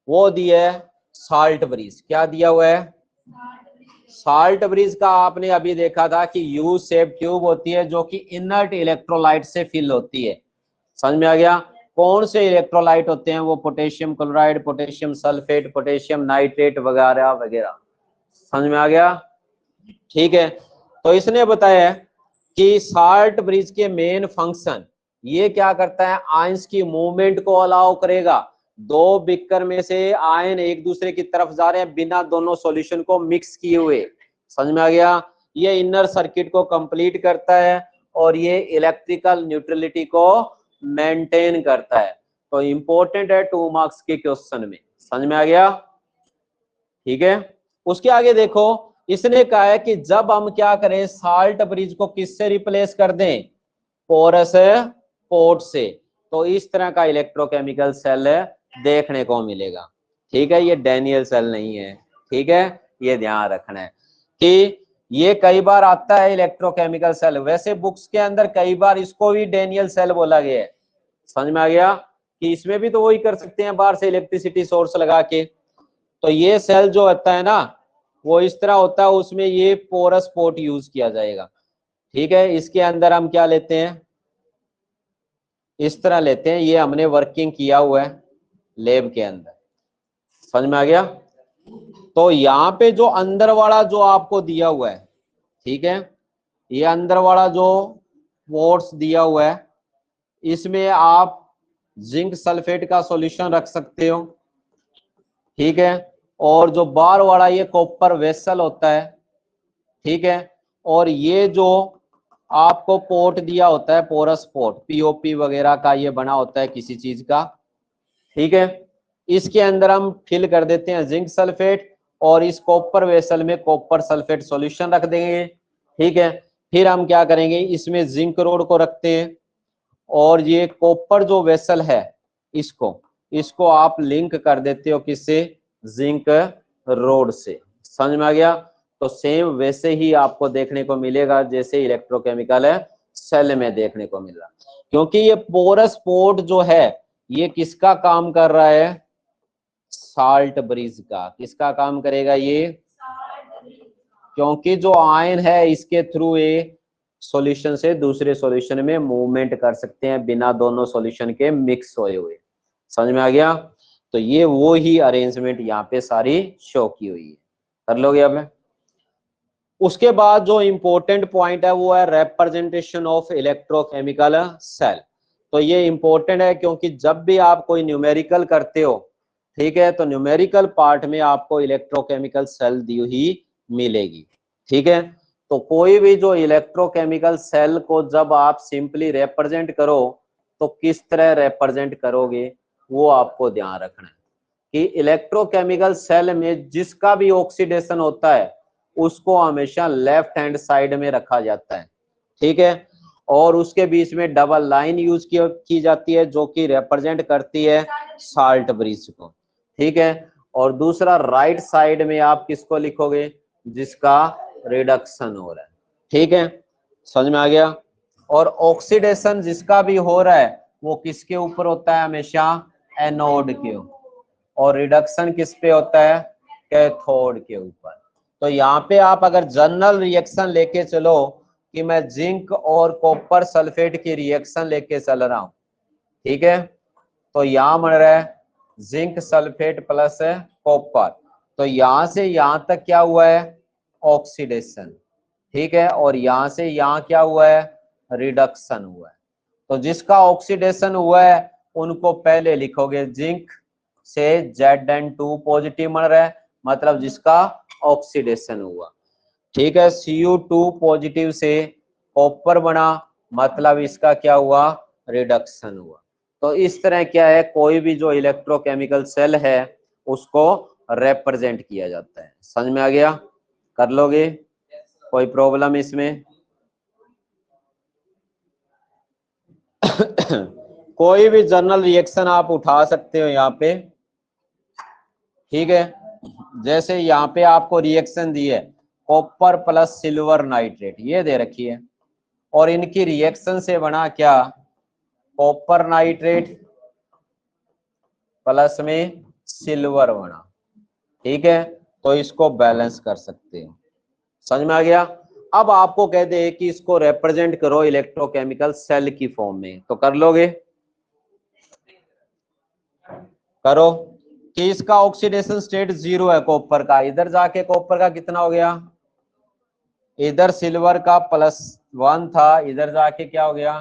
वो दिया है साल्ट ब्रिज। क्या दिया हुआ है? साल्ट ब्रिज का आपने अभी देखा था कि यू शेप ट्यूब होती है जो कि इनर्ट इलेक्ट्रोलाइट से फिल होती है। समझ में आ गया? कौन से इलेक्ट्रोलाइट होते हैं वो? Potassium chloride, potassium sulphate, potassium nitrate वगैरह वगैरह। समझ में आ गया? ठीक है, तो इसने बताया कि साल्ट ब्रिज के मेन फंक्शन, ये क्या करता है, आयंस की मूवमेंट को अलाउ करेगा। दो बीकर में से आयन एक दूसरे की तरफ जा रहे हैं बिना दोनों सॉल्यूशन को मिक्स किए हुए। समझ में आ गया? ये इनर सर्किट को कंप्लीट करता है और ये इलेक्ट्रिकल न्यूट्रलिटी को मेंटेन करता है। तो इंपॉर्टेंट है 2 मार्क्स के क्वेश्चन में। समझ में आ गया? ठीक है। उसके आगे देखो, इसने कहा है कि जब हम क्या करें, साल्ट ब्रिज को किससे रिप्लेस कर दें, पोरस पोर्ट से, तो इस तरह का इलेक्ट्रोकेमिकल सेल देखने को मिलेगा। ठीक है, ये डैनियल सेल नहीं है। ठीक है, ये ध्यान रखना है कि ये कई बार आता है इलेक्ट्रोकेमिकल सेल, वैसे बुक्स के अंदर कई बार इसको भी डैनियल सेल बोला गया है। समझ में आ गया कि इसमें भी तो वही कर सकते हैं, बाहर से इलेक्ट्रिसिटी सोर्स लगा के। तो ये सेल जो होता है ना, वो इस तरह होता है, उसमें ये पोरस पोर्ट यूज किया जाएगा। ठीक है, इसके अंदर हम क्या लेते हैं, इस तरह लेते हैं, ये हमने वर्किंग किया हुआ है लैब के अंदर। समझ में आ गया? तो यहाँ पे जो अंदर वाला जो आपको दिया हुआ है, ठीक है, ये अंदर वाला जो पोर्ट्स दिया हुआ है, इसमें आप जिंक सल्फेट का सॉल्यूशन रख सकते हो। ठीक है, और जो बाहर वाला ये कॉपर वेसल होता है। ठीक है, और ये जो आपको पोर्ट दिया होता है, पोरस पोर्ट, पीओपी वगैरह का ये बना होता है किसी चीज का। ठीक है, इसके अंदर हम फिल कर देते हैं जिंक सल्फेट और इस कॉपर वेसल में कॉपर सल्फेट सॉल्यूशन रख देंगे। ठीक है, फिर हम क्या करेंगे, इसमें जिंक रोड को रखते हैं और ये कॉपर जो वेसल है इसको आप लिंक कर देते हो किससे, जिंक रोड से। समझ में आ गया? तो सेम वैसे ही आपको देखने को मिलेगा जैसे इलेक्ट्रोकेमिकल सेल में देखने को मिल रहा, क्योंकि ये पोरस पोर्ट जो है ये किसका काम कर रहा है, साल्ट ब्रिज का। किसका काम करेगा ये, क्योंकि जो आयन है इसके थ्रू ये सॉल्यूशन से दूसरे सॉल्यूशन में मूवमेंट कर सकते हैं बिना दोनों सॉल्यूशन के मिक्स होए हुए। समझ में आ गया? तो ये वो ही अरेंजमेंट यहाँ पे सारी शो की हुई है, कर लोगे अब। उसके बाद जो इंपॉर्टेंट पॉइंट है वो है रिप्रेजेंटेशन ऑफ इलेक्ट्रोकेमिकल सेल। तो ये इंपॉर्टेंट है क्योंकि जब भी आप कोई न्यूमेरिकल करते हो, ठीक है, तो न्यूमेरिकल पार्ट में आपको इलेक्ट्रोकेमिकल सेल दी हुई मिलेगी। ठीक है, तो कोई भी जो इलेक्ट्रोकेमिकल सेल को जब आप सिंपली रिप्रेजेंट करो तो किस तरह रिप्रेजेंट करोगे वो आपको ध्यान रखना है कि इलेक्ट्रोकेमिकल सेल में जिसका भी ऑक्सीडेशन होता है उसको हमेशा लेफ्ट हैंड साइड में रखा जाता है। ठीक है, और उसके बीच में डबल लाइन यूज की जाती है जो कि रिप्रेजेंट करती है साल्ट ब्रिज को। ठीक है, और दूसरा राइट साइड में आप किसको लिखोगे, जिसका रिडक्शन हो रहा है। ठीक है, समझ में आ गया? और ऑक्सीडेशन जिसका भी हो रहा है वो किसके ऊपर होता है, हमेशा एनोड के ऊपर, और रिडक्शन किस पे होता है, कैथोड के ऊपर। तो यहाँ पे आप अगर जनरल रिएक्शन लेके चलो कि मैं जिंक और कॉपर सल्फेट की रिएक्शन लेके चल रहा हूँ, ठीक है, तो यहाँ बन रहा है जिंक सल्फेट प्लस कॉपर, तो यहाँ से यहाँ तक क्या हुआ है, ऑक्सीडेशन। ठीक है, और यहाँ से यहाँ क्या हुआ है, रिडक्शन हुआ है। तो जिसका ऑक्सीडेशन हुआ है उनको पहले लिखोगे, जिंक से Zn2 पॉजिटिव बन रहा है, मतलब जिसका ऑक्सीडेशन हुआ। ठीक है, Cu2 पॉजिटिव से कॉपर बना, मतलब इसका क्या हुआ, रिडक्शन हुआ। तो इस तरह क्या है, कोई भी जो इलेक्ट्रोकेमिकल सेल है उसको रिप्रेजेंट किया जाता है। समझ में आ गया? कर लोगे? कोई प्रॉब्लम इसमें? कोई भी जनरल रिएक्शन आप उठा सकते हो यहाँ पे। ठीक है, जैसे यहाँ पे आपको रिएक्शन दी है कॉपर प्लस सिल्वर नाइट्रेट, ये दे रखी है, और इनकी रिएक्शन से बना क्या, कॉपर नाइट्रेट प्लस में सिल्वर बना। ठीक है, तो इसको बैलेंस कर सकते हैं। समझ में आ गया? अब आपको कह दे कि इसको रिप्रेजेंट करो इलेक्ट्रोकेमिकल सेल की फॉर्म में, तो कर लोगे? करो कि इसका ऑक्सीडेशन स्टेट 0 है कॉपर का, इधर जाके कॉपर का कितना हो गया, इधर सिल्वर का प्लस 1 था, इधर जाके क्या हो गया,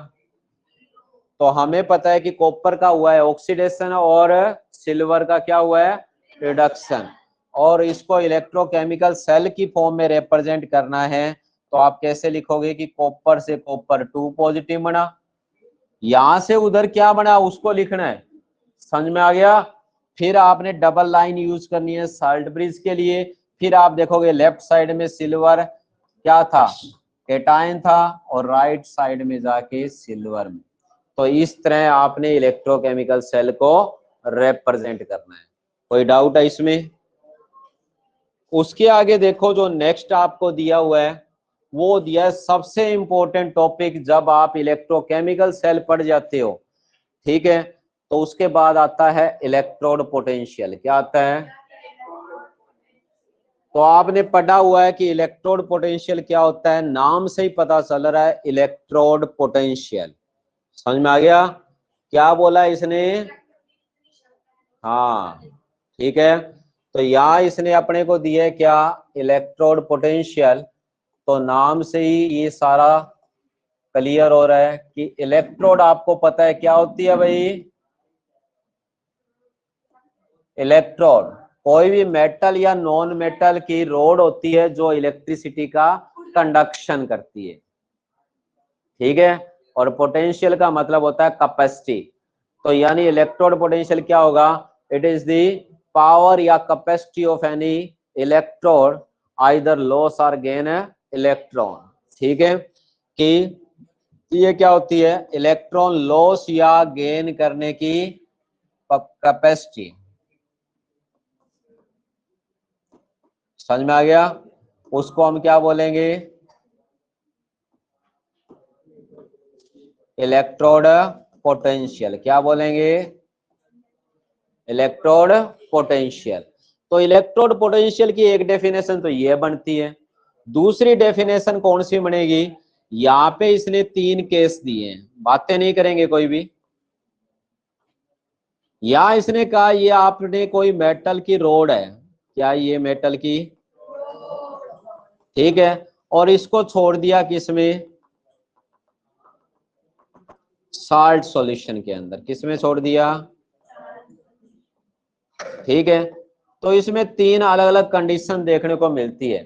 तो हमें पता है कि कॉपर का हुआ है ऑक्सीडेशन और सिल्वर का क्या हुआ है, रिडक्शन। और इसको इलेक्ट्रोकेमिकल सेल की फॉर्म में रिप्रेजेंट करना है, तो आप कैसे लिखोगे कि कॉपर से कॉपर 2 पॉजिटिव बना, यहां से उधर क्या बना उसको लिखना है, समझ में आ गया। फिर आपने डबल लाइन यूज करनी है साल्ट ब्रिज के लिए। फिर आप देखोगे लेफ्ट साइड में सिल्वर क्या था, कैटायन था, और राइट साइड में जाके सिल्वर में। तो इस तरह आपने इलेक्ट्रोकेमिकल सेल को रिप्रेजेंट करना है। कोई डाउट है इसमें? उसके आगे देखो जो नेक्स्ट आपको दिया हुआ है वो दिया है सबसे इंपॉर्टेंट टॉपिक जब आप इलेक्ट्रोकेमिकल सेल पढ़ जाते हो, ठीक है। तो उसके बाद आता है इलेक्ट्रोड पोटेंशियल। क्या आता है? तो आपने पढ़ा हुआ है कि इलेक्ट्रोड पोटेंशियल क्या होता है, नाम से ही पता चल रहा है इलेक्ट्रोड पोटेंशियल। समझ में आ गया क्या बोला इसने? हाँ, ठीक है। तो यहाँ इसने अपने को दिया है क्या, इलेक्ट्रोड पोटेंशियल। तो नाम से ही ये सारा क्लियर हो रहा है कि इलेक्ट्रोड आपको पता है क्या होती है भाई, इलेक्ट्रोड कोई भी मेटल या नॉन मेटल की रोड होती है जो इलेक्ट्रिसिटी का कंडक्शन करती है, ठीक है। और पोटेंशियल का मतलब होता है कैपेसिटी। तो यानी इलेक्ट्रोड पोटेंशियल क्या होगा, इट इज द पावर या capacity of any electrode either loss और गेन इलेक्ट्रॉन, ठीक है। कि ये क्या होती है, इलेक्ट्रॉन लॉस या गेन करने की कैपेसिटी। समझ में आ गया? उसको हम क्या बोलेंगे, इलेक्ट्रोड पोटेंशियल। क्या बोलेंगे, इलेक्ट्रोड पोटेंशियल। तो इलेक्ट्रोड पोटेंशियल की एक डेफिनेशन तो ये बनती है। दूसरी डेफिनेशन कौन सी बनेगी, यहाँ पे इसने 3 केस दिए हैं, बातें नहीं करेंगे कोई भी। या इसने कहा ये आपने कोई मेटल की रोड है, क्या ये मेटल की, ठीक है, और इसको छोड़ दिया किसमें, साल्ट सॉल्यूशन के अंदर। किसमें छोड़ दिया, ठीक है। तो इसमें 3 अलग अलग कंडीशन देखने को मिलती है।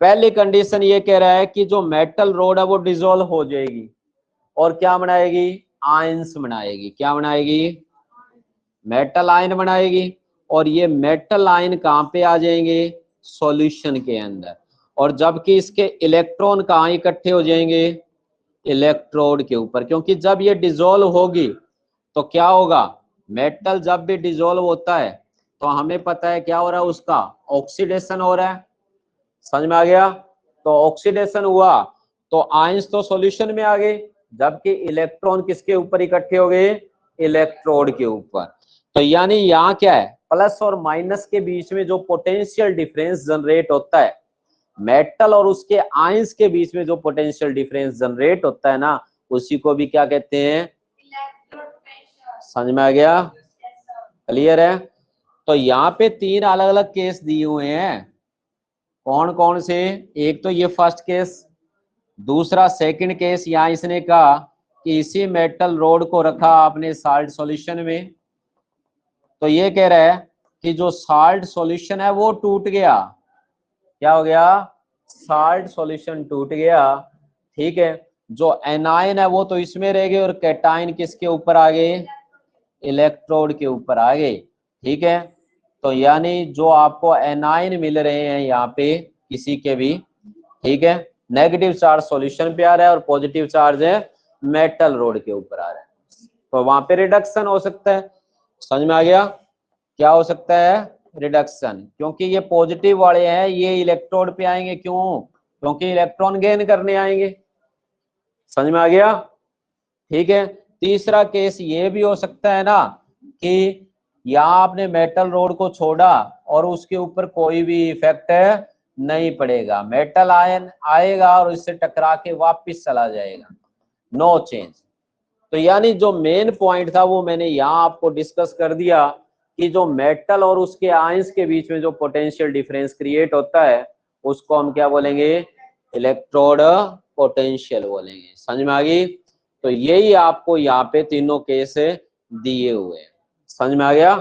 पहली कंडीशन ये कह रहा है कि जो मेटल रोड है वो डिसॉल्व हो जाएगी और क्या बनाएगी, आयंस बनाएगी। क्या बनाएगी, मेटल आयन बनाएगी। और ये मेटल आयन कहाँ पे आ जाएंगे, सॉल्यूशन के अंदर। और जबकि इसके इलेक्ट्रॉन कहाँ इकट्ठे हो जाएंगे, इलेक्ट्रोड के ऊपर। क्योंकि जब ये डिसॉल्व होगी तो क्या होगा, मेटल जब भी डिसॉल्व होता है तो हमें पता है क्या हो रहा है, उसका ऑक्सीडेशन हो रहा है। समझ में आ गया? तो ऑक्सीडेशन हुआ तो आयंस तो सॉल्यूशन में आ गए, जबकि इलेक्ट्रॉन किसके ऊपर इकट्ठे हो गए, इलेक्ट्रोड के ऊपर। तो यानी यहाँ क्या है, प्लस और माइनस के बीच में जो पोटेंशियल डिफरेंस जनरेट होता है, मेटल और उसके आयंस के बीच में जो पोटेंशियल डिफरेंस जनरेट होता है ना, उसी को भी क्या कहते हैं, समझ में आ गया, क्लियर है। तो यहाँ पे 3 अलग अलग केस दिए हुए हैं। कौन कौन से, एक तो ये फर्स्ट केस, दूसरा सेकंड केस, यहाँ इसने कहा कि इसी मेटल रोड को रखा आपने साल्ट सॉल्यूशन में, तो ये कह रहा है कि जो साल्ट सॉल्यूशन है वो टूट गया। क्या हो गया, साल्ट सॉल्यूशन टूट गया, ठीक है। जो एनायन है वो तो इसमें रह गए और कैटायन किसके ऊपर आ गए, इलेक्ट्रोड के ऊपर आ गए, ठीक है। तो यानी जो आपको एनायन मिल रहे हैं यहाँ पे किसी के भी, ठीक है, नेगेटिव चार्ज सॉल्यूशन पे आ रहा है और पॉजिटिव चार्ज है मेटल रोड के ऊपर आ रहा है, तो वहां पे रिडक्शन हो सकता है। समझ में आ गया, क्या हो सकता है, रिडक्शन। क्योंकि ये पॉजिटिव वाले हैं, ये इलेक्ट्रोड पे आएंगे, क्यों, क्योंकि इलेक्ट्रॉन गेन करने आएंगे। समझ में आ गया, ठीक है। तीसरा केस ये भी हो सकता है ना कि यहाँ आपने मेटल रोड को छोड़ा और उसके ऊपर कोई भी इफेक्ट नहीं पड़ेगा, मेटल आयन आएगा और इससे टकरा के वापिस चला जाएगा, नो चेंज। तो यानी जो मेन पॉइंट था वो मैंने यहाँ आपको डिस्कस कर दिया कि जो मेटल और उसके आयंस के बीच में जो पोटेंशियल डिफरेंस क्रिएट होता है उसको हम क्या बोलेंगे, इलेक्ट्रोड पोटेंशियल बोलेंगे। समझ में आ गई? तो यही आपको यहाँ पे तीनों केस दिए हुए हैं। समझ में आ गया?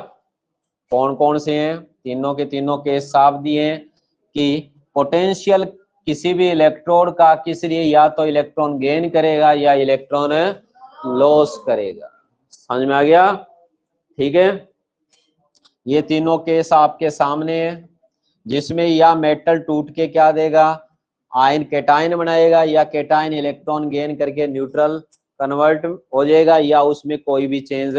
कौन कौन से हैं? तीनों के तीनों केस साफ दिए हैं कि पोटेंशियल किसी भी इलेक्ट्रोड का किस लिए या तो इलेक्ट्रॉन गेन करेगा या इलेक्ट्रॉन लॉस करेगा। समझ में आ गया? ठीक है, ये तीनों केस आपके सामने है, जिसमें या मेटल टूट के क्या देगा, आयन कैटायन बनाएगा, या कैटायन इलेक्ट्रॉन गेन करके न्यूट्रल कन्वर्ट हो जाएगा, या उसमें कोई भी चेंज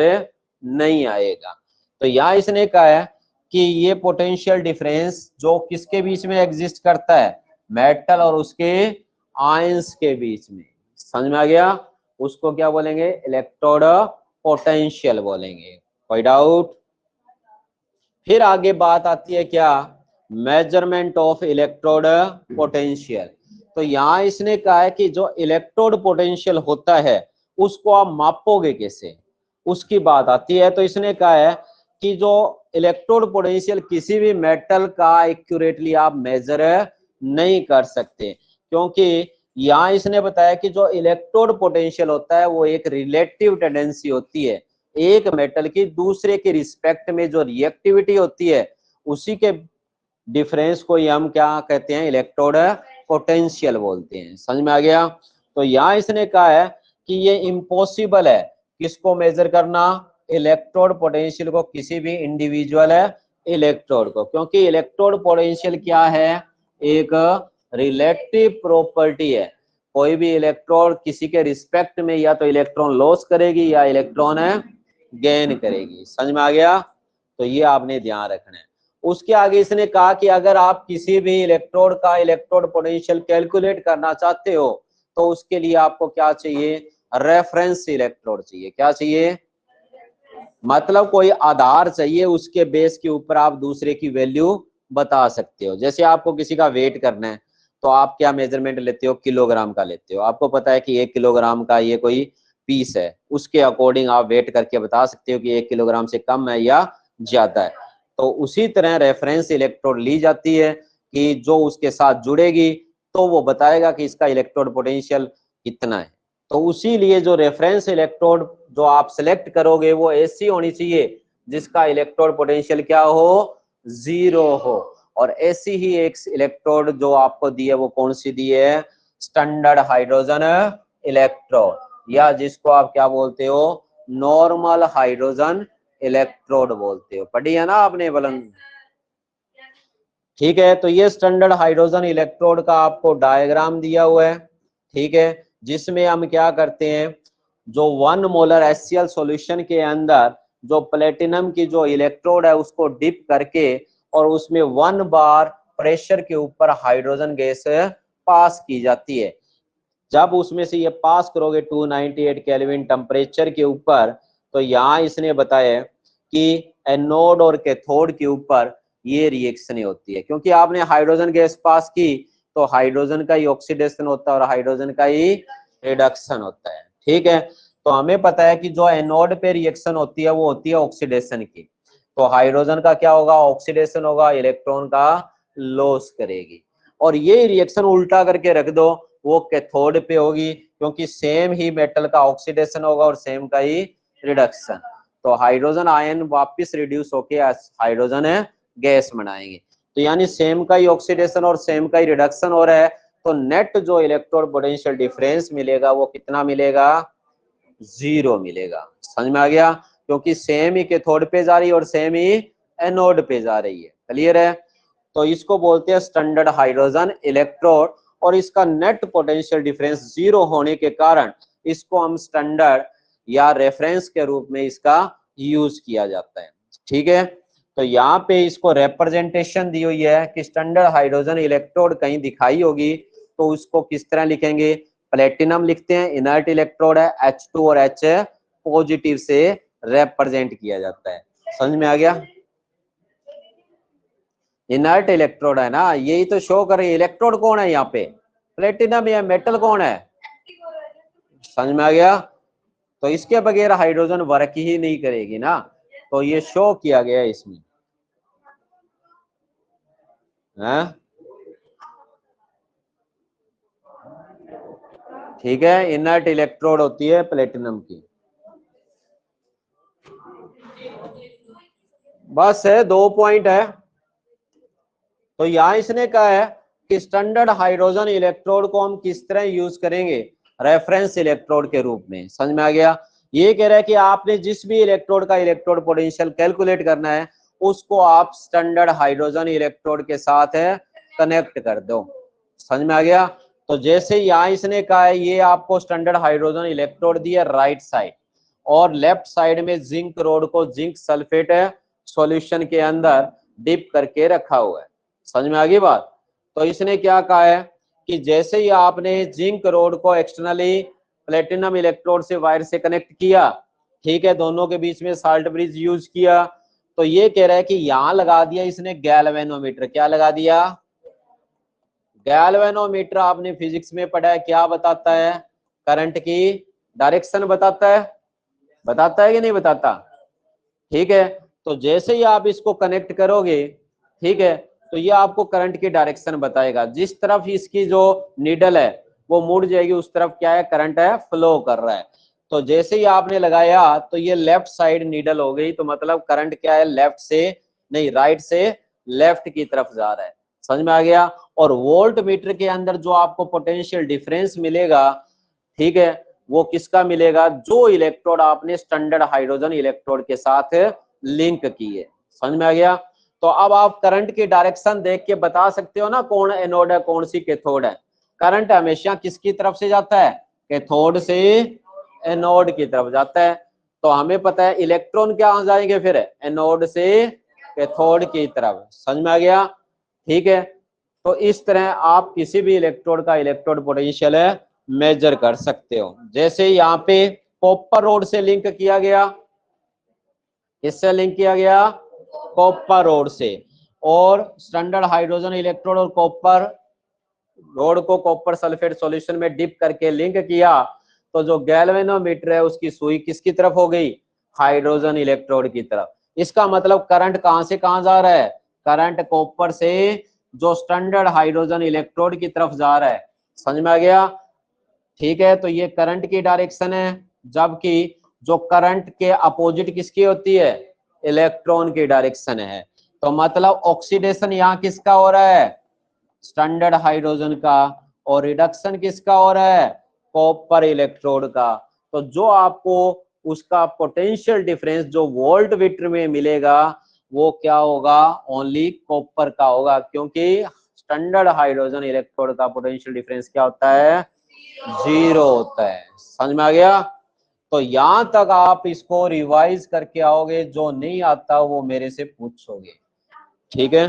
नहीं आएगा। तो यहाँ इसने कहा है कि ये पोटेंशियल डिफरेंस जो किसके बीच में एग्जिस्ट करता है, मेटल और उसके आयंस के बीच में। समझ में आ गया? उसको क्या बोलेंगे? इलेक्ट्रोड पोटेंशियल बोलेंगे। कोई डाउट? फिर आगे बात आती है क्या, मेजरमेंट ऑफ इलेक्ट्रोड पोटेंशियल। तो यहाँ इसने कहा है कि जो इलेक्ट्रोड पोटेंशियल होता है उसको आप मापोगे कैसे, उसकी बात आती है। तो इसने कहा है कि जो इलेक्ट्रोड पोटेंशियल किसी भी मेटल का एक्यूरेटली आप मेजर नहीं कर सकते, क्योंकि यहाँ इसने बताया कि जो इलेक्ट्रोड पोटेंशियल होता है वो एक रिलेटिव टेंडेंसी होती है, एक मेटल की दूसरे के रिस्पेक्ट में जो रिएक्टिविटी होती है उसी के डिफरेंस को हम क्या कहते हैं, इलेक्ट्रोड पोटेंशियल बोलते हैं। समझ में आ गया? तो यहाँ इसने कहा है कि ये इम्पॉसिबल है किसको मेजर करना, इलेक्ट्रोड पोटेंशियल को किसी भी इंडिविजुअल इलेक्ट्रोड को, क्योंकि इलेक्ट्रोड पोटेंशियल क्या है, एक रिलेटिव प्रॉपर्टी है। कोई भी इलेक्ट्रोड किसी के रिस्पेक्ट में या तो इलेक्ट्रॉन लॉस करेगी या इलेक्ट्रॉन गेन करेगी। समझ में आ गया? तो ये आपने ध्यान रखना है। उसके आगे इसने कहा कि अगर आप किसी भी इलेक्ट्रोड का इलेक्ट्रोड पोटेंशियल कैलकुलेट करना चाहते हो तो उसके लिए आपको क्या चाहिए, रेफरेंस इलेक्ट्रोड चाहिए। क्या चाहिए? मतलब कोई आधार चाहिए, उसके बेस के ऊपर आप दूसरे की वैल्यू बता सकते हो। जैसे आपको किसी का वेट करना है तो आप क्या मेजरमेंट लेते हो, किलोग्राम का लेते हो। आपको पता है कि 1 किलोग्राम का ये कोई पीस है, उसके अकॉर्डिंग आप वेट करके बता सकते हो कि 1 किलोग्राम से कम है या ज्यादा है। तो उसी तरह रेफरेंस इलेक्ट्रोड ली जाती है कि जो उसके साथ जुड़ेगी तो वो बताएगा कि इसका इलेक्ट्रोड पोटेंशियल कितना है। तो उसी लिए जो रेफरेंस इलेक्ट्रोड जो आप सिलेक्ट करोगे वो ऐसी होनी चाहिए जिसका इलेक्ट्रोड पोटेंशियल क्या हो, 0 हो। और ऐसी ही एक इलेक्ट्रोड जो आपको दी है वो कौन सी दी है, स्टैंडर्ड हाइड्रोजन इलेक्ट्रोड, या जिसको आप क्या बोलते हो, नॉर्मल हाइड्रोजन इलेक्ट्रोड बोलते हो। पढ़ी है ना आपने बुलंद? ठीक है, तो ये स्टैंडर्ड हाइड्रोजन इलेक्ट्रोड का आपको डायग्राम दिया हुआ है। ठीक है, जिसमें हम क्या करते हैं, जो 1 मोलर HCl सॉल्यूशन के अंदर जो प्लेटिनम की जो इलेक्ट्रोड है उसको डिप करके और उसमें 1 बार प्रेशर के ऊपर हाइड्रोजन गैस पास की जाती है। जब उसमें से ये पास करोगे 298 केल्विन टेम्परेचर के ऊपर, तो यहाँ इसने बताया कि एनोड और कैथोड के ऊपर ये रिएक्शन होती है, क्योंकि आपने हाइड्रोजन गैस पास की तो हाइड्रोजन का ही ऑक्सीडेशन होता है और हाइड्रोजन का ही रिडक्शन होता है। ठीक है, तो हमें पता है कि जो एनोड पे रिएक्शन होती है वो होती है ऑक्सीडेशन की। तो हाइड्रोजन का क्या होगा, ऑक्सीडेशन होगा, इलेक्ट्रॉन का लॉस करेगी। और ये रिएक्शन उल्टा करके रख दो, वो कैथोड पे होगी, क्योंकि सेम ही मेटल का ऑक्सीडेशन होगा और सेम का ही रिडक्शन। तो हाइड्रोजन आयन वापस रिड्यूस होके हाइड्रोजन गैस बनाएंगे। तो यानी सेम का ही ऑक्सीडेशन और सेम का ही रिडक्शन हो रहा है, तो नेट जो इलेक्ट्रोड पोटेंशियल डिफरेंस मिलेगा वो कितना मिलेगा, 0 मिलेगा। समझ में आ गया? क्योंकि सेम ही कैथोड पे जा रही है और सेम ही एनोड पे जा रही है। क्लियर है? तो इसको बोलते हैं स्टैंडर्ड हाइड्रोजन इलेक्ट्रोड, और इसका नेट पोटेंशियल डिफरेंस 0 होने के कारण इसको हम स्टैंडर्ड या रेफरेंस के रूप में इसका यूज किया जाता है। ठीक है, तो यहाँ पे इसको रिप्रेजेंटेशन दी हुई है कि स्टैंडर्ड हाइड्रोजन इलेक्ट्रोड कहीं दिखाई होगी तो उसको किस तरह लिखेंगे, प्लेटिनम लिखते हैं, इनर्ट इलेक्ट्रोड है, H2 और H पॉजिटिव से रिप्रेजेंट किया जाता है। समझ में आ गया? इनर्ट इलेक्ट्रोड है ना, यही तो शो कर रही है। इलेक्ट्रोड कौन है यहाँ पे, प्लेटिनम या मेटल कौन है? समझ में आ गया? तो इसके बगैर हाइड्रोजन वर्क ही नहीं करेगी ना, तो ये शो किया गया इसमें है। ठीक है, इनर्ट इलेक्ट्रोड होती है प्लेटिनम की। बस है, 2 पॉइंट है। तो यहां इसने कहा है कि स्टैंडर्ड हाइड्रोजन इलेक्ट्रोड को हम किस तरह यूज करेंगे, रेफरेंस इलेक्ट्रोड के रूप में। समझ में आ गया? ये कह रहा है कि आपने जिस भी इलेक्ट्रोड का इलेक्ट्रोड पोटेंशियल कैलकुलेट करना है उसको आप स्टैंडर्ड हाइड्रोजन इलेक्ट्रोड के साथ कनेक्ट कर दो। समझ में आ गया? तो जैसे यहाँ इसने कहा है ये आपको स्टैंडर्ड हाइड्रोजन इलेक्ट्रोड दिया राइट साइड, और लेफ्ट साइड में जिंक रोड को जिंक सल्फेट सॉल्यूशन के अंदर डिप करके रखा हुआ है। समझ में आ गई बात? तो इसने क्या कहा है कि जैसे ही आपने जिंक रोड को एक्सटर्नली प्लेटिनम इलेक्ट्रोड से वायर से कनेक्ट किया, ठीक है, दोनों के बीच में साल्ट ब्रिज यूज किया, तो ये कह रहा है कि यहां लगा दिया इसने गैल्वेनोमीटर। क्या लगा दिया? गैल्वेनोमीटर आपने फिजिक्स में पढ़ा है, क्या बताता है? करंट की डायरेक्शन बताता है कि नहीं बताता? ठीक है, तो जैसे ही आप इसको कनेक्ट करोगे, ठीक है, तो ये आपको करंट की डायरेक्शन बताएगा। जिस तरफ इसकी जो नीडल है वो मुड़ जाएगी उस तरफ क्या है, करंट है, फ्लो कर रहा है। तो जैसे ही आपने लगाया तो ये लेफ्ट साइड नीडल हो गई, तो मतलब करंट क्या है, लेफ्ट से नहीं राइट से लेफ्ट की तरफ जा रहा है। समझ में आ गया? और वोल्ट मीटर के अंदर जो आपको पोटेंशियल डिफरेंस मिलेगा, ठीक है, वो किसका मिलेगा? जो इलेक्ट्रोड आपने स्टैंडर्ड हाइड्रोजन इलेक्ट्रोड के साथ लिंक की है। समझ में आ गया? तो अब आप करंट की डायरेक्शन देख के बता सकते हो ना कौन एनोड है कौन सी कैथोड है। करंट हमेशा किसकी तरफ से जाता है? कैथोड से एनोड की तरफ जाता है। तो हमें पता है इलेक्ट्रॉन क्या जाएंगे फिर, एनोड से कैथोड की तरफ। समझ में आ गया? ठीक है, तो इस तरह आप किसी भी इलेक्ट्रोड का इलेक्ट्रोड पोटेंशियल मेजर कर सकते हो। जैसे यहाँ पे कॉपर रोड से लिंक किया गया, किससे लिंक किया गया? कॉपर रोड से। और स्टैंडर्ड हाइड्रोजन इलेक्ट्रोड और कॉपर रोड को कॉपर सल्फेट सॉल्यूशन में डिप करके लिंक किया, तो जो गैल्वेनोमीटर है उसकी सुई किसकी तरफ हो गई? हाइड्रोजन इलेक्ट्रोड की तरफ। इसका मतलब करंट कहां से कहां जा रहा है? करंट कॉपर से जो स्टैंडर्ड हाइड्रोजन इलेक्ट्रोड की तरफ जा रहा है। समझ में आ गया? ठीक है, तो ये करंट की डायरेक्शन है, जबकि जो करंट के अपोजिट किसकी होती है? इलेक्ट्रॉन की डायरेक्शन है। तो मतलब ऑक्सीडेशन यहाँ किसका हो रहा है? स्टैंडर्ड हाइड्रोजन का। और रिडक्शन किसका हो रहा है? कॉपर इलेक्ट्रोड का। तो जो आपको उसका पोटेंशियल डिफरेंस जो वोल्ट मीटर में मिलेगा वो क्या होगा? ओनली कॉपर का होगा, क्योंकि स्टैंडर्ड हाइड्रोजन इलेक्ट्रोड का पोटेंशियल डिफरेंस क्या होता है? 0 होता है। समझ में आ गया? तो यहां तक आप इसको रिवाइज करके आओगे, जो नहीं आता वो मेरे से पूछोगे। ठीक है?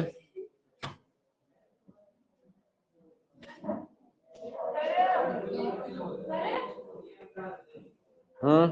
हम्म